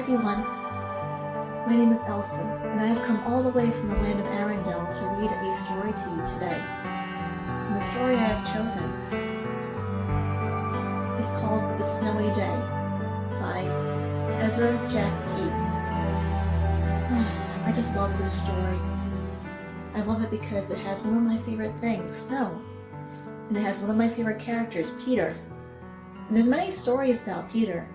everyone, my name is Elsa, and I have come all the way from the land of Arendelle to read a story to you today. And the story I have chosen is called The Snowy Day by Ezra Jack Keats. I just love this story. I love it because it has one of my favorite things, snow. And it has one of my favorite characters, Peter. And there's many stories about Peter,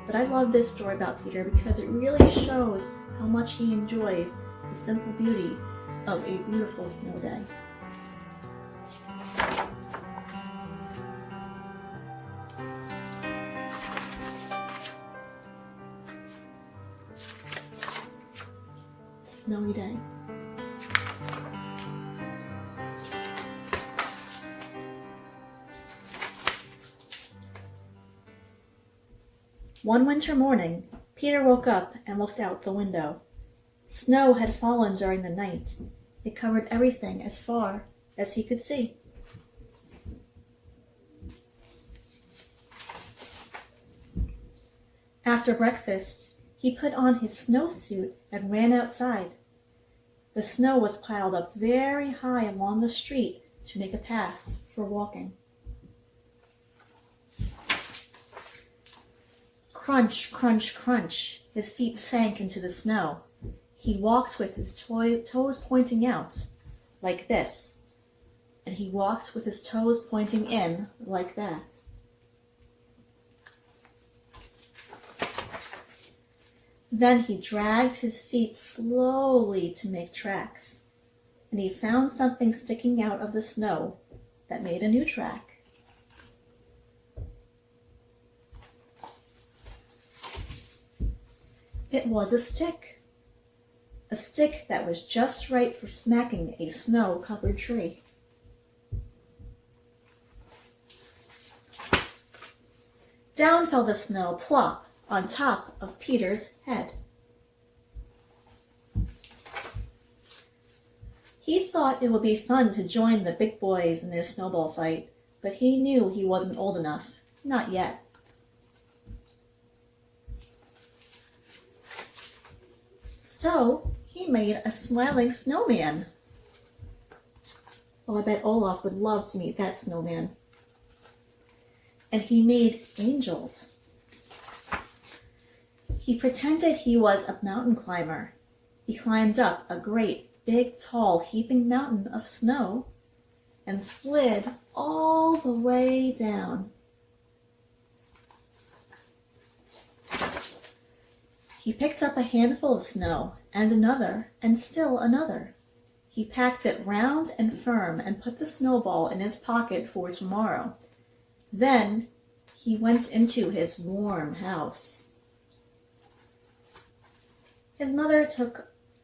but I love this story about Peter because it really shows how much he enjoys the simple beauty of a beautiful snow day. Snowy day. One winter morning, Peter woke up and looked out the window. Snow had fallen during the night. It covered everything as far as he could see. After breakfast, he put on his snowsuit and ran outside. The snow was piled up very high along the street to make a path for walking. Crunch, crunch, crunch. His feet sank into the snow. He walked with his toes pointing out, like this. And he walked with his toes pointing in, like that. Then he dragged his feet slowly to make tracks. And he found something sticking out of the snow that made a new track. It was a stick that was just right for smacking a snow-covered tree. Down fell the snow, plop, on top of Peter's head. He thought it would be fun to join the big boys in their snowball fight, but he knew he wasn't old enough, not yet. So he made a smiling snowman. Oh, I bet Olaf would love to meet that snowman. And he made angels. He pretended he was a mountain climber. He climbed up a great, big, tall, heaping mountain of snow and slid all the way down. He picked up a handful of snow, and another, and still another. He packed it round and firm and put the snowball in his pocket for tomorrow. Then he went into his warm house. He told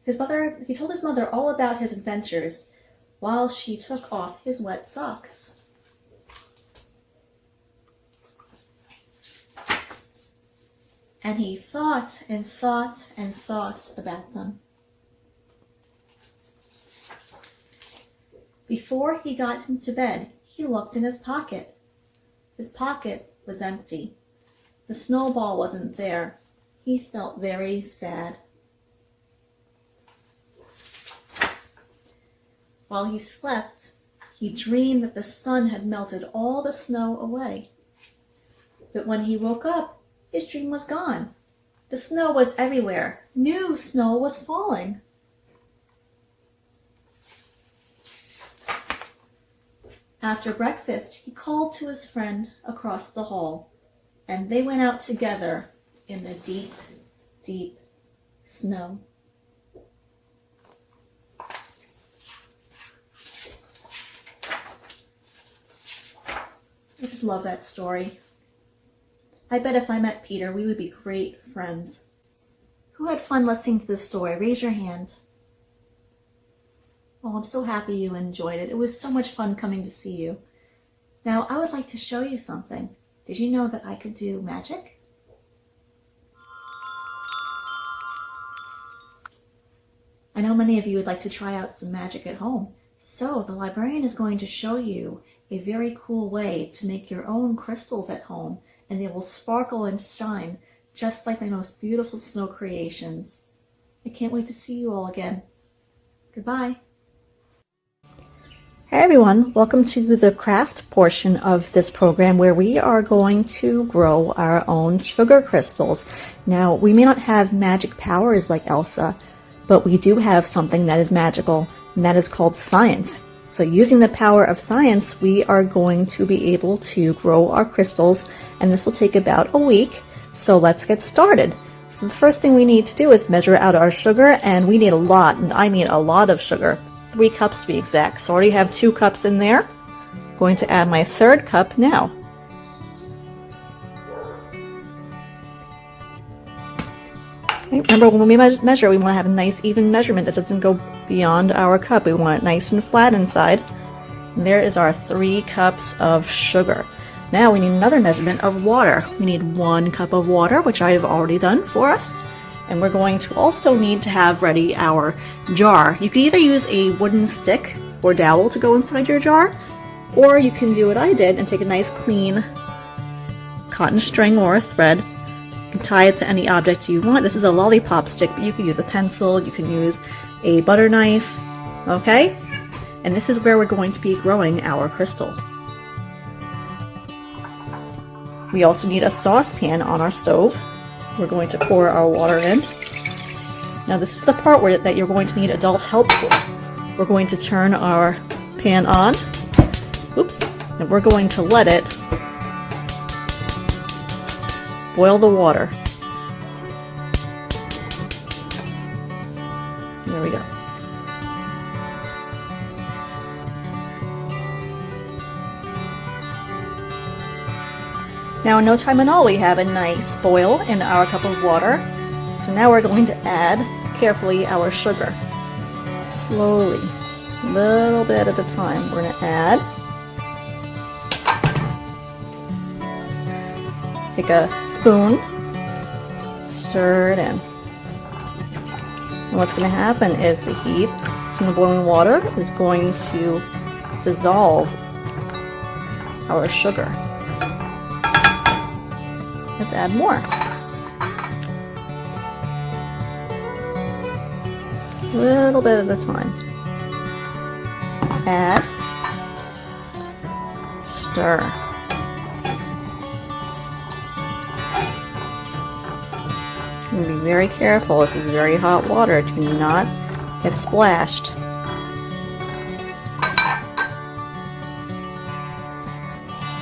his mother all about his adventures while she took off his wet socks. And he thought and thought and thought about them. Before he got into bed, he looked in his pocket. His pocket was empty. The snowball wasn't there. He felt very sad. While he slept, he dreamed that the sun had melted all the snow away. But when he woke up, his dream was gone. The snow was everywhere. New snow was falling. After breakfast, he called to his friend across the hall, and they went out together in the deep, deep snow. I just love that story. I bet if I met Peter, we would be great friends. Who had fun listening to this story? Raise your hand. Oh, I'm so happy you enjoyed it. It was so much fun coming to see you. Now, I would like to show you something. Did you know that I could do magic? I know many of you would like to try out some magic at home. So the librarian is going to show you a very cool way to make your own crystals at home, and they will sparkle and shine just like my most beautiful snow creations. I can't wait to see you all again. Goodbye. Hey everyone, welcome to the craft portion of this program where we are going to grow our own sugar crystals. Now, we may not have magic powers like Elsa, but we do have something that is magical, and that is called science. So using the power of science, we are going to be able to grow our crystals, and this will take about a week. So let's get started. So the first thing we need to do is measure out our sugar, and we need a lot, and I mean a lot of sugar. 3 cups to be exact. So I already have 2 cups in there. I'm going to add my 3rd cup now. Okay, remember when we measure, we want to have a nice even measurement that doesn't go beyond our cup. We want it nice and flat inside. And there is our 3 cups of sugar. Now we need another measurement of water. We need 1 cup of water, which I have already done for us. And we're going to also need to have ready our jar. You can either use a wooden stick or dowel to go inside your jar, or you can do what I did and take a nice clean cotton string or a thread. You can tie it to any object you want. This is a lollipop stick, but you can use a pencil, you can use a butter knife, okay? And this is where we're going to be growing our crystal. We also need a saucepan on our stove. We're going to pour our water in. Now this is the part that you're going to need adult help for. We're going to turn our pan on. Oops. And we're going to let it boil the water. There we go. Now in no time at all we have a nice boil in our cup of water. So now we're going to add carefully our sugar. Slowly, a little bit at a time. We're going to add. Take a spoon, stir it in. And what's going to happen is the heat from the boiling water is going to dissolve our sugar. Let's add more. A little bit at a time. Add. Stir. And be very careful. This is very hot water. Do not get splashed.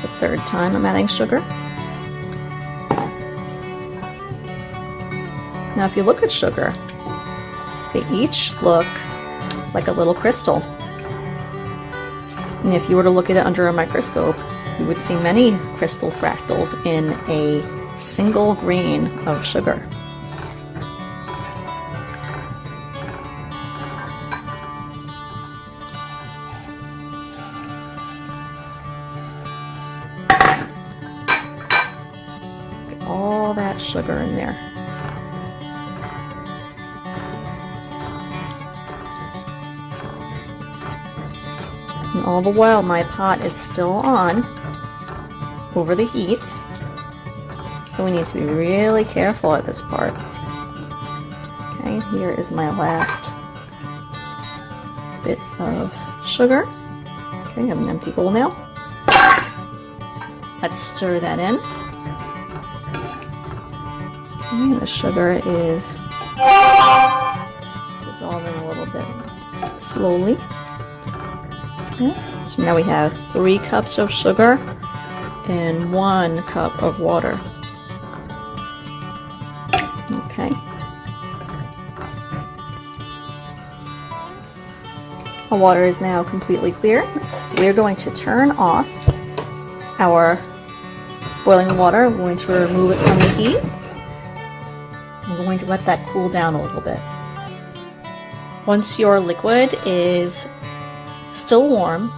The 3rd time I'm adding sugar. Now if you look at sugar, they each look like a little crystal. And if you were to look at it under a microscope, you would see many crystal fractals in a single grain of sugar. Get all that sugar in there. And all the while my pot is still on over the heat, so we need to be really careful at this part. Okay, here is my last bit of sugar. Okay, I have an empty bowl now. Let's stir that in. Okay, the sugar is dissolving a little bit slowly. Okay. So now we have 3 cups of sugar and 1 cup of water. Okay. Our water is now completely clear, so we are going to turn off our boiling water. We're going to remove it from the heat. We're going to let that cool down a little bit. Once your liquid is still warm,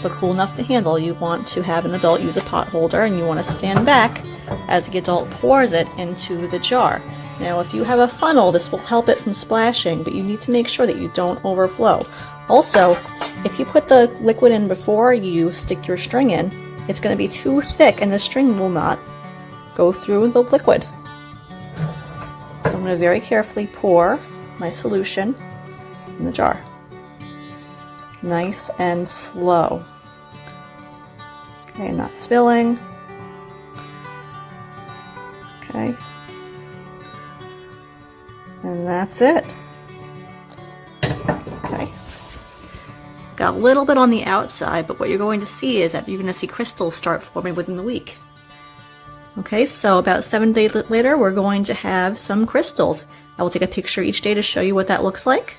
but cool enough to handle, you want to have an adult use a pot holder, and you want to stand back as the adult pours it into the jar. Now if you have a funnel, this will help it from splashing, but you need to make sure that you don't overflow. Also, if you put the liquid in before you stick your string in, it's going to be too thick and the string will not go through the liquid. going to very carefully pour my solution in the jar. Nice and slow. Okay, not spilling. Okay. And that's it. Okay. Got a little bit on the outside, but what you're going to see is that you're going to see crystals start forming within the week. Okay, so about 7 days later, we're going to have some crystals. I will take a picture each day to show you what that looks like.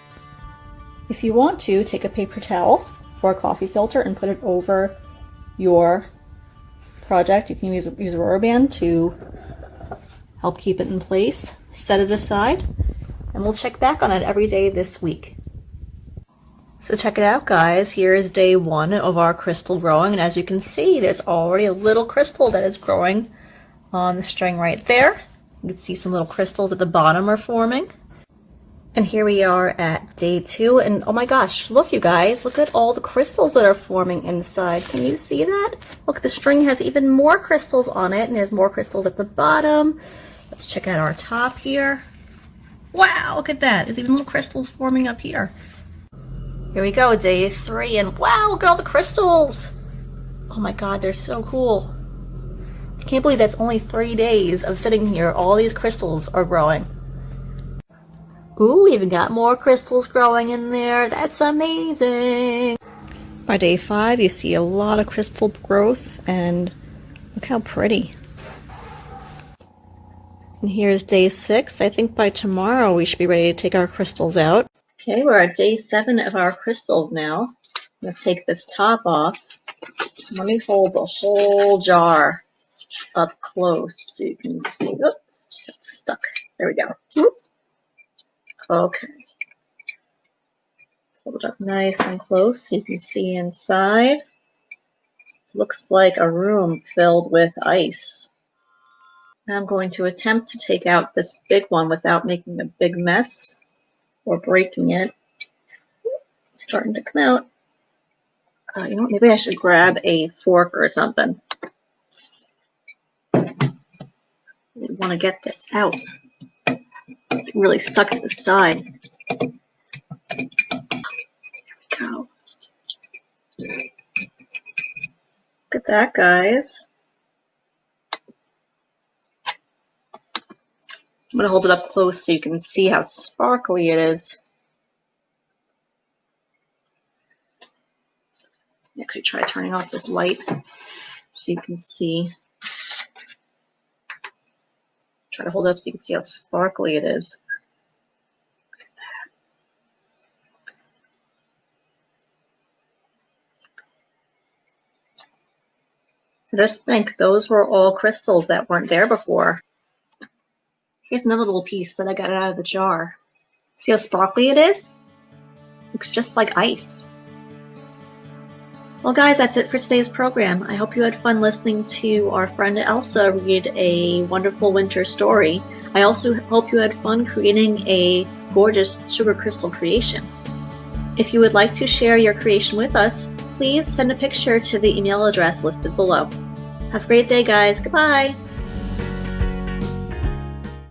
If you want to, take a paper towel or a coffee filter and put it over your project. You can use a rubber band to help keep it in place. Set it aside, and we'll check back on it every day this week. So check it out, guys. Here is day 1 of our crystal growing, and as you can see, there's already a little crystal that is growing on the string right there. You can see some little crystals at the bottom are forming. And here we are at day 2, and oh my gosh, look you guys, look at all the crystals that are forming inside. Can you see that? Look, the string has even more crystals on it, and there's more crystals at the bottom. Let's check out our top here. Wow, look at that. There's even little crystals forming up here. Here we go, day 3, and wow, look at all the crystals. Oh my god, they're so cool. I can't believe that's only 3 days of sitting here. All these crystals are growing. Ooh, we even got more crystals growing in there. That's amazing. By day 5, you see a lot of crystal growth, and look how pretty. And here's day 6. I think by tomorrow we should be ready to take our crystals out. Okay, we're at day 7 of our crystals now. I'm going to take this top off. Let me hold the whole jar up close so you can see. Oops, it's stuck. There we go. Oops. Okay. Hold it up nice and close so you can see inside. It looks like a room filled with ice. Now I'm going to attempt to take out this big one without making a big mess or breaking it. It's starting to come out. You know what? Maybe I should grab a fork or something. I want to get this out. It's really stuck to the side. There we go. Look at that, guys. I'm going to hold it up close so you can see how sparkly it is. Actually, try turning off this light so you can see. Try to hold it up so you can see how sparkly it is. I just think those were all crystals that weren't there before. Here's another little piece that I got out of the jar. See how sparkly it is? Looks just like ice. Well guys, that's it for today's program. I hope you had fun listening to our friend Elsa read a wonderful winter story. I also hope you had fun creating a gorgeous sugar crystal creation. If you would like to share your creation with us, please send a picture to the email address listed below. Have a great day, guys. Goodbye!